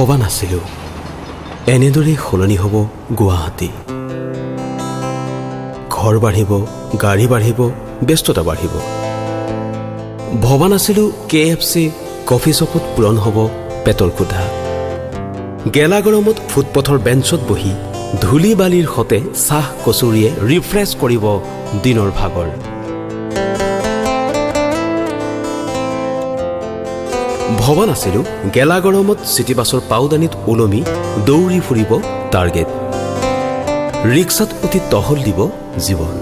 ভবা নাছিলোঁ এনেদৰে সলনি হ'ব গুৱাহাটী। ঘৰ বাঢ়িব, গাড়ী বাঢ়িব, ব্যস্ততা বাঢ়িব। ভবা নাছিলোঁ KFC কফি শ্বপত পূৰণ হ'ব পেটৰ ক্ষুধা। গেলা গৰমত ফুটপথৰ বেঞ্চত বহি ধূলি বালিৰ সতে চাহ কচুৰিয়ে ৰিফ্ৰেছ কৰিব দিনৰ ভাগৰ। ভবা নাছিলোঁ গেলা গৰমত চিটিবাছৰ পাউদানিত ওলমি দৌৰি ফুৰিব টাৰ্গেট। ৰিক্সাত উঠি টহল দিব জীৱন।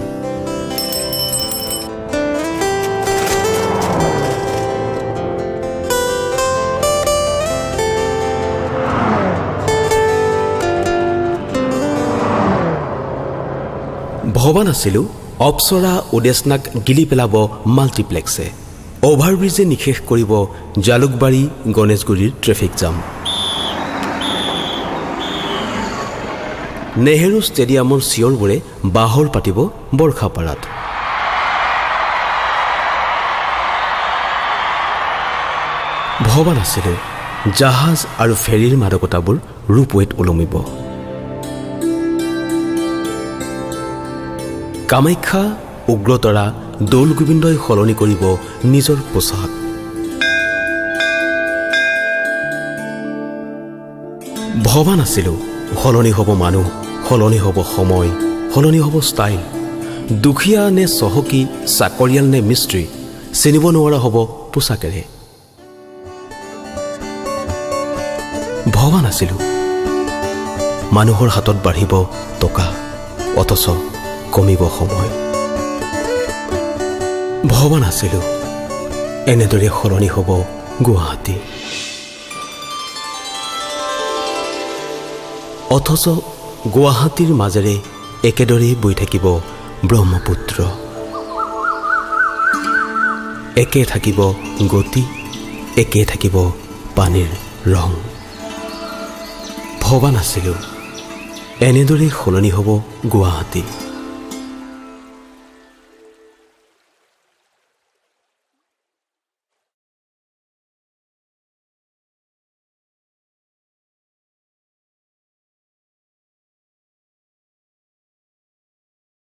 ভবা নাছিলোঁ অপ্সৰা ওডেছনাক গিলি পেলাব মাল্টিপ্লেক্সে। অভাৰব্ৰিজে নিশেষ কৰিব জালুকবাৰী গণেশগুৰিৰ ট্ৰেফিক জাম। নেহেৰু ষ্টেডিয়ামৰ চিঞৰবোৰে বাহৰ পাতিব বৰ্ষাপাৰাত। ভবা নাছিলোঁ জাহাজ আৰু ফেৰীৰ মাদকতাবোৰ ৰূপৱেত ওলমিব। কামাখ্যা উগ্ৰতৰা দৌল গোবিন্দই সলনি কৰিব নিজৰ পোছাক। ভবা নাছিলোঁ সলনি হ'ব মানুহ, সলনি হ'ব সময়, সলনি হ'ব ষ্টাইল। দুখীয়া নে চহকী, চাকৰিয়াল নে মিস্ত্ৰী, চিনিব নোৱাৰা হ'ব পোছাকেৰে। ভবা নাছিলোঁ মানুহৰ হাতত বাঢ়িব টকা, অথচ কমিব সময়। ভবা নাছিলোঁ এনেদৰে সলনি হ'ব গুৱাহাটী। অথচ গুৱাহাটীৰ মাজেৰে একেদৰেই বৈ থাকিব ব্ৰহ্মপুত্ৰ। একে থাকিব গতি, একে থাকিব পানীৰ ৰং। ভবা নাছিলোঁ এনেদৰেই সলনি হ'ব গুৱাহাটী।